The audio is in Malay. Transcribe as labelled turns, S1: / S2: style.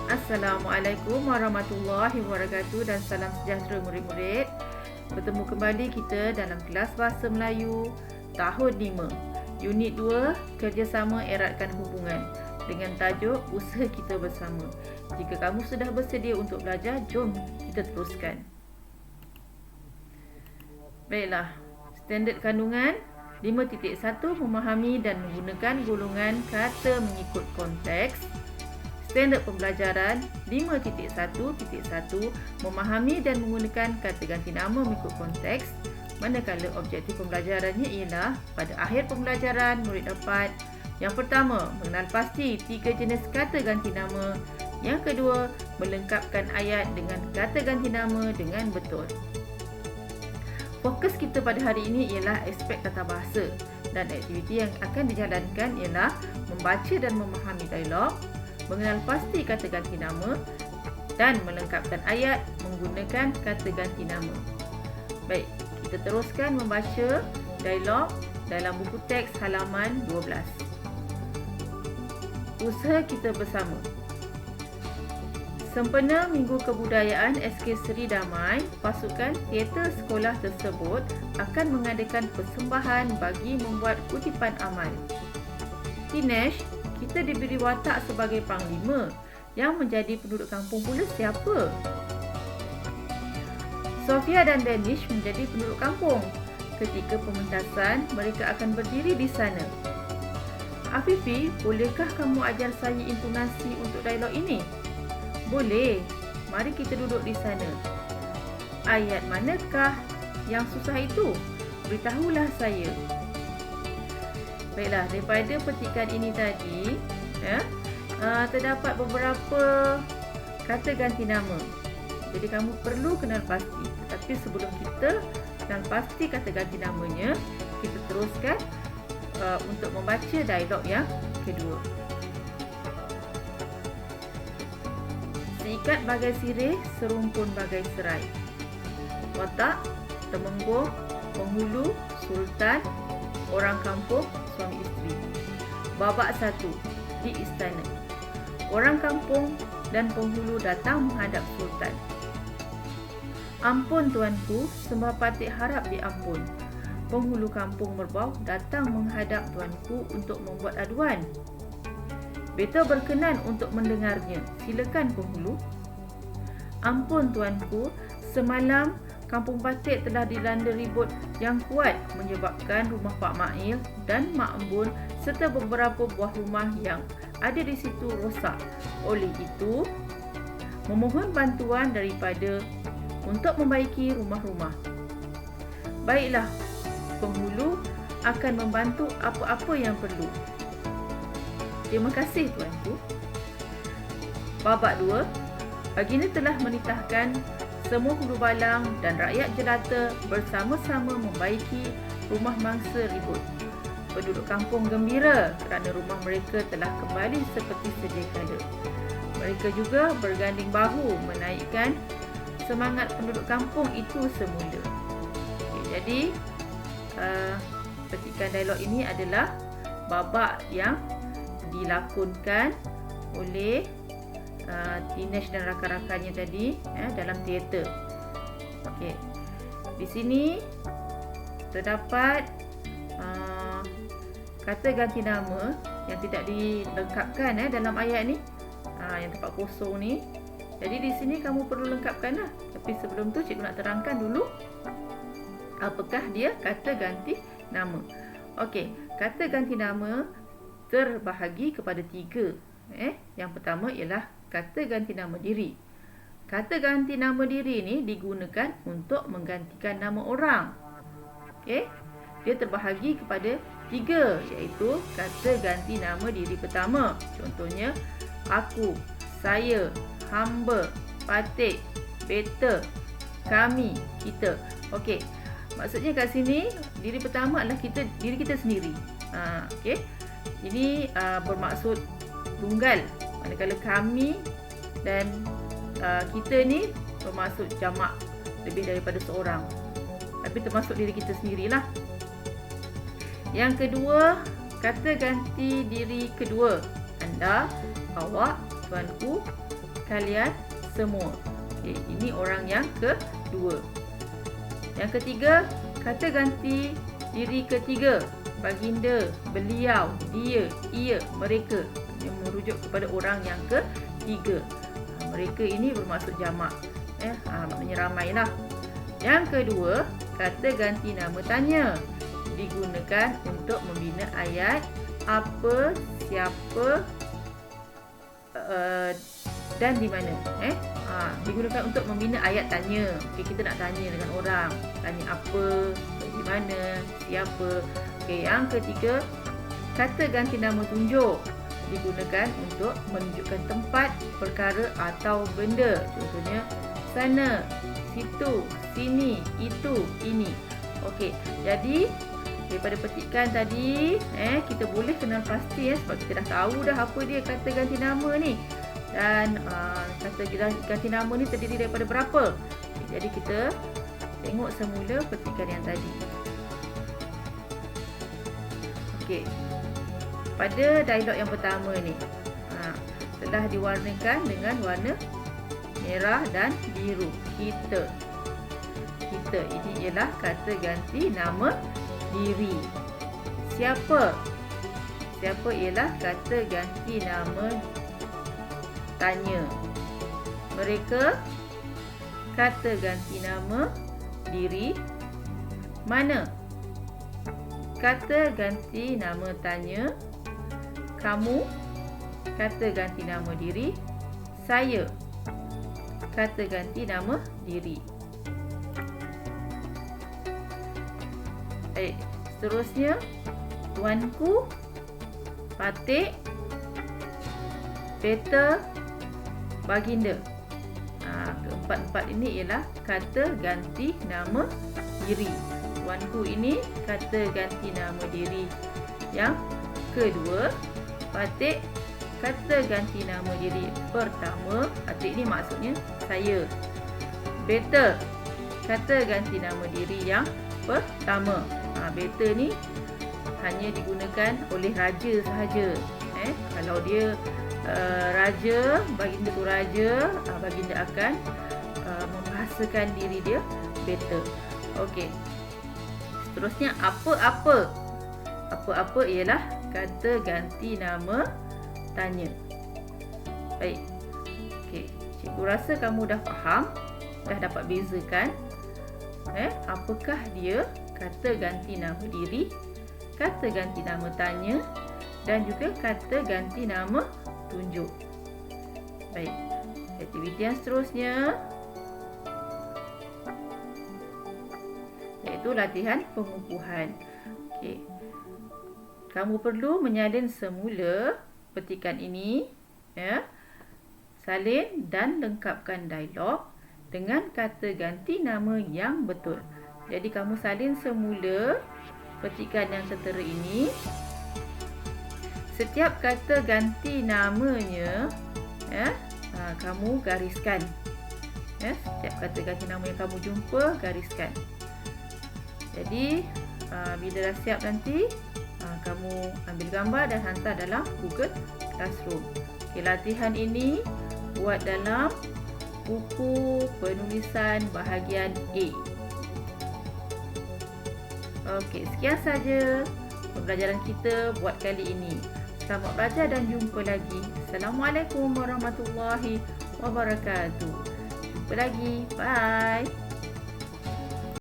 S1: Assalamualaikum warahmatullahi wabarakatuh dan salam sejahtera murid-murid. Bertemu kembali kita dalam kelas Bahasa Melayu tahun 5, Unit 2, Kerjasama Eratkan Hubungan dengan tajuk Usaha Kita Bersama. Jika kamu sudah bersedia untuk belajar, jom kita teruskan. Baiklah, standard kandungan 5.1 memahami dan menggunakan golongan kata mengikut konteks. Standard pembelajaran 5.1.1 memahami dan menggunakan kata ganti nama mengikut konteks, manakala objektif pembelajarannya ialah pada akhir pembelajaran murid dapat yang pertama, mengenal pasti 3 jenis kata ganti nama. Yang kedua, melengkapkan ayat dengan kata ganti nama dengan betul. Fokus kita pada hari ini ialah aspek tata bahasa dan aktiviti yang akan dijalankan ialah membaca dan memahami dialog, mengenal pasti kata ganti nama dan melengkapkan ayat menggunakan kata ganti nama. Baik, kita teruskan membaca dialog dalam buku teks halaman 12. Usaha kita bersama. Sempena Minggu Kebudayaan SK Seri Damai, pasukan teater sekolah tersebut akan mengadakan persembahan bagi membuat kutipan amal. Dinesh, kita diberi watak sebagai panglima. Yang menjadi penduduk kampung pula siapa? Sofia dan Danish menjadi penduduk kampung. Ketika pementasan, mereka akan berdiri di sana. Afifi, bolehkah kamu ajar saya intonasi untuk dialog ini? Boleh. Mari kita duduk di sana. Ayat manakah yang susah itu? Beritahulah saya. Baiklah, daripada petikan ini tadi, terdapat beberapa kata ganti nama. Jadi kamu perlu kenal pasti. Tetapi sebelum kita kenal pasti kata ganti namanya, kita teruskan untuk membaca dialog yang kedua. Seikat bagai sirih, serumpun bagai serai. Watak, temenggung, penghulu, sultan, orang kampung, suami isteri. Babak 1, di istana. Orang kampung dan penghulu datang menghadap sultan. Ampun tuanku, sembah patik harap diampun. Penghulu kampung Merbau datang menghadap tuanku untuk membuat aduan. Beta berkenan untuk mendengarnya. Silakan penghulu. Ampun tuanku, semalam Kampung Patik telah dilanda ribut yang kuat menyebabkan rumah Pak Mail dan Mak Embun serta beberapa buah rumah yang ada di situ rosak. Oleh itu, memohon bantuan daripada untuk membaiki rumah-rumah. Baiklah, penghulu akan membantu apa-apa yang perlu. Terima kasih tuanku. Babak 2, baginda telah menitahkan semua hulu balang dan rakyat jelata bersama-sama membaiki rumah mangsa ribut. Penduduk kampung gembira kerana rumah mereka telah kembali seperti sedia kala. Mereka juga berganding bahu menaikkan semangat penduduk kampung itu semula. Jadi, petikan dialog ini adalah babak yang dilakonkan oleh Dinesh dan rakan-rakannya tadi dalam teater. Okey. Di sini terdapat kata ganti nama yang tidak dilengkapkan dalam ayat ni. Yang tempat kosong ni. Jadi di sini kamu perlu lengkapkanlah. Tapi sebelum tu cikgu nak terangkan dulu apakah dia kata ganti nama. Okey, kata ganti nama terbahagi kepada 3. Yang pertama ialah kata ganti nama diri. Kata ganti nama diri ni digunakan untuk menggantikan nama orang. Okey. Dia terbahagi kepada 3, iaitu kata ganti nama diri pertama. Contohnya, aku, saya, hamba, patik, beta, kami, kita. Okey. Maksudnya kat sini diri pertama adalah diri kita sendiri. Okey. Ini bermaksud tunggal. Manakala kami dan kita ni bermaksud jamak, lebih daripada seorang. Tapi termasuk diri kita sendirilah. Yang kedua, kata ganti diri kedua. Anda, awak, tuanku, kalian semua. Okey, ini orang yang kedua. Yang ketiga, kata ganti diri ketiga. Baginda, beliau, dia, ia, mereka. Yang merujuk kepada orang yang ketiga. Mereka ini bermaksud jamak. Maknanya ramai lah. Yang kedua, kata ganti nama tanya. Digunakan untuk membina ayat apa, siapa, dan di mana. Digunakan untuk membina ayat tanya. Okey, kita nak tanya dengan orang. Tanya apa, di mana, siapa. Okey, yang ketiga, kata ganti nama tunjuk. Digunakan untuk menunjukkan tempat, perkara atau benda. Contohnya, sana, situ, sini, itu, ini. Okey, jadi daripada petikan tadi, kita boleh kenal pasti sebab kita dah tahu dah apa dia kata ganti nama ni. Dan kata ganti nama ni terdiri daripada berapa. Okay, jadi kita tengok semula petikan yang tadi. Okey. Pada dialog yang pertama ni, telah diwarnakan dengan warna merah dan biru. Kita ini ialah kata ganti nama diri. Siapa ialah kata ganti nama tanya. Mereka, kata ganti nama diri. Mana, kata ganti nama tanya. Kamu, kata ganti nama diri. Saya, kata ganti nama diri. Baik, seterusnya, tuanku, Patik, Peter, Baginda. Keempat-empat ini ialah kata ganti nama diri. Tuanku ini kata ganti nama diri. Yang kedua, Patik, kata ganti nama diri pertama. Patik ini maksudnya saya. Peter, kata ganti nama diri yang pertama. Better ni hanya digunakan oleh raja sahaja. Kalau dia raja, baginda tu raja, baginda akan membahasakan diri dia better. Okey. Seterusnya, apa-apa. Apa-apa ialah kata ganti nama tanya. Baik. Okey, cikgu rasa kamu dah faham, dah dapat bezakan apakah dia kata ganti nama diri, kata ganti nama tanya dan juga kata ganti nama tunjuk. Baik. Aktiviti yang seterusnya iaitu latihan pengukuhan. Okey. Kamu perlu menyalin semula petikan ini, salin dan lengkapkan dialog dengan kata ganti nama yang betul. Jadi kamu salin semula petikan yang tertera ini. Setiap kata ganti namanya, kamu gariskan. Setiap kata ganti nama yang kamu jumpa, gariskan. Jadi bila dah siap nanti, kamu ambil gambar dan hantar dalam Google Classroom. Okay, latihan ini buat dalam buku penulisan bahagian A. Okey, sekian saja pembelajaran kita buat kali ini. Selamat belajar dan jumpa lagi. Assalamualaikum warahmatullahi wabarakatuh. Jumpa lagi. Bye.